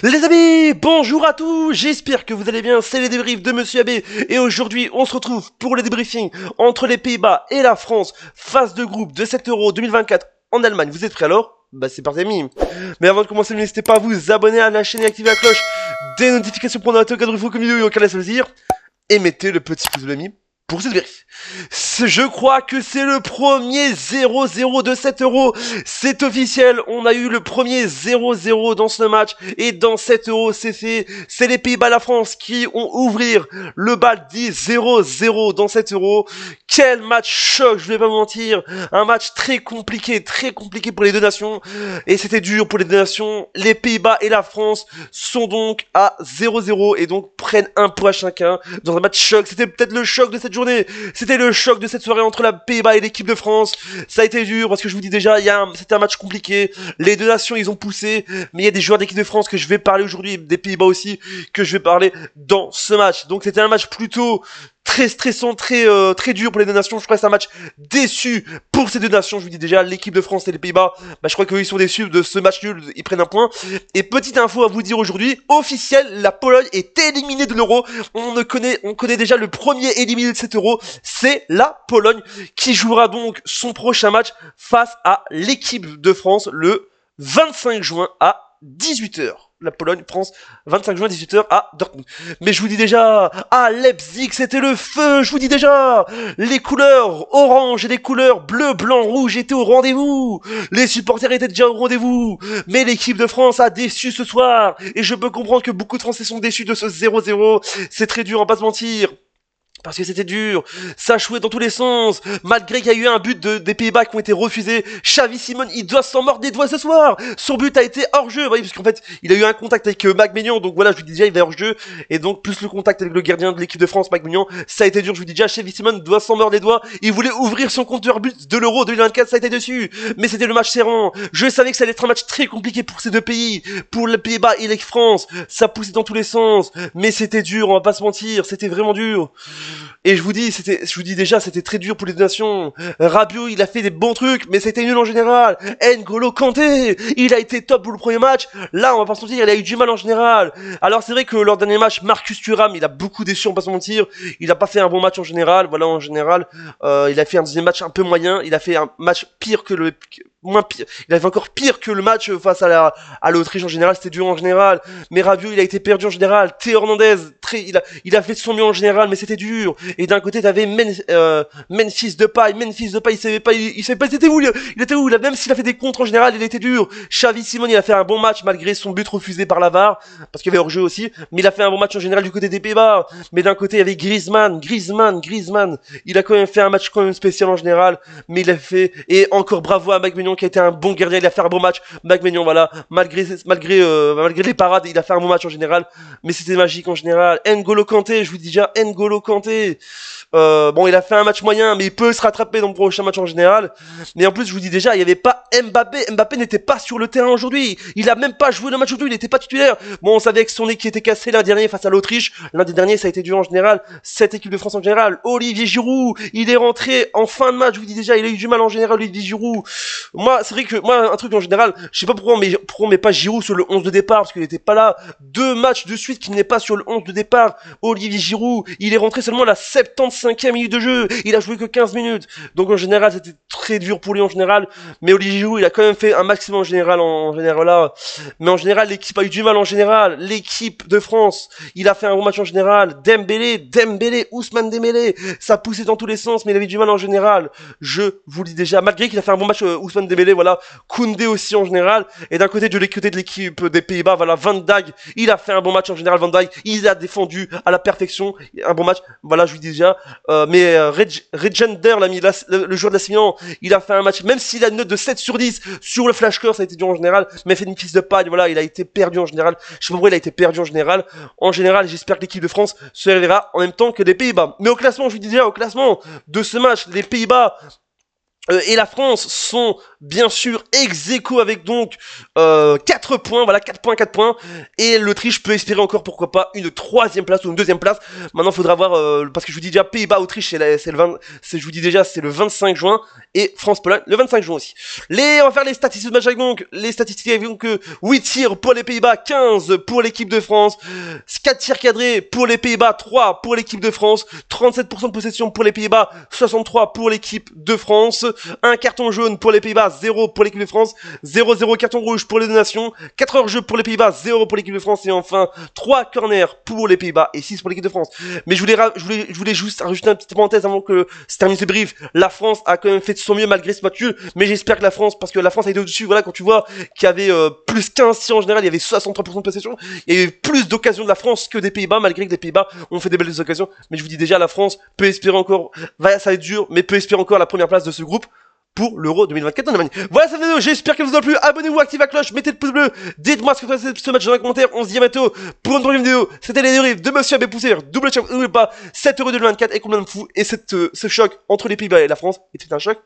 Les amis, bonjour à tous, j'espère que vous allez bien, c'est les débriefs de Monsieur Abbé, et aujourd'hui on se retrouve pour le débriefing entre les Pays-Bas et la France, phase de groupe de cet Euro 2024 en Allemagne. Vous êtes prêts alors? Bah c'est parti amis. Mais avant de commencer, n'hésitez pas à vous abonner à la chaîne et activer la cloche des notifications pour ne rater aucun info comme vidéo et aucun laisse plaisir, et mettez le petit pouce bleu ami pour cette vérif. Je crois que c'est le premier 0-0 de cet Euro. C'est officiel, on a eu le premier 0-0 dans ce match. Et dans cet Euro, c'est fait. C'est les Pays-Bas, la France qui ont ouvrir le bal 10-0-0 dans cet Euro. Quel match choc, je vais pas vous mentir. Un match très compliqué pour les deux nations. Et c'était dur pour les deux nations. Les Pays-Bas et la France sont donc à 0-0 et donc prennent un point chacun dans un match choc. C'était peut-être le choc de cette journée. C'était le choc de cette soirée entre la Pays-Bas et l'équipe de France. Ça a été dur parce que je vous dis déjà, c'était un match compliqué. Les deux nations, ils ont poussé, mais il y a des joueurs d'équipe de France que je vais parler aujourd'hui, des Pays-Bas aussi, que je vais parler dans ce match. Donc c'était un match plutôt très stressant, très dur pour les deux nations. Je crois que c'est un match déçu pour ces deux nations. Je vous dis déjà, l'équipe de France et les Pays-Bas, je crois qu'eux ils sont déçus de ce match nul, ils prennent un point. Et petite info à vous dire aujourd'hui, officiel, la Pologne est éliminée de l'Euro. On connaît déjà le premier éliminé de cet Euro, c'est la Pologne qui jouera donc son prochain match face à l'équipe de France le 25 juin à 18h. La Pologne-France, 25 juin, 18h à Dortmund. Mais je vous dis déjà, à Leipzig, c'était le feu, je vous dis déjà, les couleurs orange et les couleurs bleu, blanc, rouge étaient au rendez-vous. Les supporters étaient déjà au rendez-vous. Mais l'équipe de France a déçu ce soir. Et je peux comprendre que beaucoup de Français sont déçus de ce 0-0. C'est très dur, on va pas se mentir. Parce que c'était dur, ça jouait dans tous les sens, malgré qu'il y a eu un but des Pays-Bas qui ont été refusés. Xavi Simons, il doit s'en mordre des doigts ce soir. Son but a été hors-jeu, vous voyez, parce qu'en fait, il a eu un contact avec Maguignan, donc voilà, je vous dis déjà, il va hors-jeu, et donc plus le contact avec le gardien de l'équipe de France, Maguignan, ça a été dur, je vous dis déjà, Xavi Simons doit s'en mordre les doigts. Il voulait ouvrir son compteur but de l'Euro 2024, ça a été dessus, mais c'était le match serrant. Je savais que ça allait être un match très compliqué pour ces deux pays, pour les Pays-Bas et les France, ça poussait dans tous les sens, mais c'était dur, on va pas se mentir, c'était vraiment dur. Et je vous dis déjà, c'était très dur pour les deux nations. Rabiot, il a fait des bons trucs, mais c'était nul en général. N'Golo Kanté, il a été top pour le premier match. Là, on va pas se mentir, il a eu du mal en général. Alors c'est vrai que lors du dernier match, Marcus Thuram, il a beaucoup déçu, on va pas se mentir. Il a pas fait un bon match en général. Voilà, en général, il a fait un deuxième match un peu moyen. Il a fait un match pire que moins pire. Il avait encore pire que le match face à l'Autriche en général, c'était dur en général. Mais Rabiot, il a été perdu en général. Théo Hernandez, il a fait son mieux en général, mais c'était dur. Et d'un côté, t'avais Memphis Depay, il savait pas, il savait pas, il était où, là, même s'il a fait des contres en général, il était dur. Xavi Simons, il a fait un bon match malgré son but refusé par la VAR, parce qu'il y avait hors-jeu aussi, mais il a fait un bon match en général du côté des Pays-Bas. Mais d'un côté, il y avait Griezmann, il a quand même fait un match quand même spécial en général, mais il a fait, et encore bravo à Maguignan qui a été un bon gardien, il a fait un bon match. Maguignan, voilà, malgré les parades, il a fait un bon match en général, mais c'était magique en général. N'Golo Kanté, je vous dis déjà, N'Golo Kanté. Bon, il a fait un match moyen, mais il peut se rattraper dans le prochain match en général. Mais en plus, je vous dis déjà, il n'y avait pas Mbappé. Mbappé n'était pas sur le terrain aujourd'hui. Il a même pas joué le match aujourd'hui. Il n'était pas titulaire. Bon, on savait que son nez qui était cassé l'un dernier face à l'Autriche. L'un des derniers, ça a été dur en général. Cette équipe de France en général. Olivier Giroud, il est rentré en fin de match. Je vous dis déjà, il a eu du mal en général, Olivier Giroud. Moi, c'est vrai que moi, un truc en général, je sais pas pourquoi on met pas Giroud sur le 11 de départ parce qu'il n'était pas là. 2 matchs de suite qu'il n'est pas sur le 11 de départ. Olivier Giroud, il est rentré seulement à la 75e minute de jeu, il a joué que 15 minutes, donc en général c'était très dur pour lui en général, mais Olivier Giroud il a quand même fait un maximum en général là, mais en général l'équipe a eu du mal en général, l'équipe de France, il a fait un bon match en général, Dembélé, Ousmane Dembélé, ça poussait dans tous les sens, mais il avait du mal en général, je vous le dis déjà, malgré qu'il a fait un bon match Ousmane Dembélé, voilà, Koundé aussi en général, et d'un côté de l'équipe des Pays-Bas, voilà, Van Dijk, il a fait un bon match en général, Van Dijk, il a défendu à la perfection, un bon match, voilà, je vous dis déjà, mais Regender, le joueur de la Milan, il a fait un match, même s'il a une note de 7 sur 10 sur le flashcore, ça a été dur en général, mais fait une piste de paille, voilà, il a été perdu en général, je sais pas pourquoi il a été perdu en général, j'espère que l'équipe de France se réveillera en même temps que les Pays-Bas. Mais au classement, je vous dis déjà, au classement de ce match, les Pays-Bas et la France sont bien sûr ex-aequo avec donc 4 points, voilà 4 points, 4 points, et l'Autriche peut espérer encore pourquoi pas une 3ème place ou une 2ème place. Maintenant il faudra voir, parce que je vous dis déjà Pays-Bas, Autriche je vous dis déjà c'est le 25 juin, et France-Pologne le 25 juin aussi. On va faire les statistiques de match avec donc, les statistiques avec donc 8 tirs pour les Pays-Bas, 15 pour l'équipe de France, 4 tirs cadrés pour les Pays-Bas, 3 pour l'équipe de France, 37% de possession pour les Pays-Bas, 63 pour l'équipe de France, un carton jaune pour les Pays-Bas, 0 pour l'équipe de France, 0-0 carton rouge pour les deux nations, 4 hors-jeu pour les Pays-Bas, 0 pour l'équipe de France, et enfin 3 corners pour les Pays-Bas et 6 pour l'équipe de France. Mais je voulais juste rajouter une petite parenthèse avant que se termine ce brief. La France a quand même fait de son mieux malgré ce match nul, mais j'espère que la France, parce que la France a été au-dessus, voilà, quand tu vois qu'il y avait plus 15 tirs en général, il y avait 63% de possession, il y avait plus d'occasions de la France que des Pays-Bas, malgré que les Pays-Bas ont fait des belles occasions. Mais je vous dis déjà, la France peut espérer encore, ça va être dur, mais peut espérer encore la première place de ce groupe pour l'Euro 2024 en Allemagne. Voilà cette vidéo, j'espère qu'elle vous a plu. Abonnez-vous, activez la cloche, mettez le pouce bleu. Dites-moi ce que vous pensez de ce match dans les commentaires. On se dit à bientôt pour une prochaine vidéo. C'était les dérives de Monsieur Abbé Poussière. Double choc, n'oubliez pas, 7 Euro 2024 et combien de fou. Et ce choc entre les Pays-Bas et la France était un choc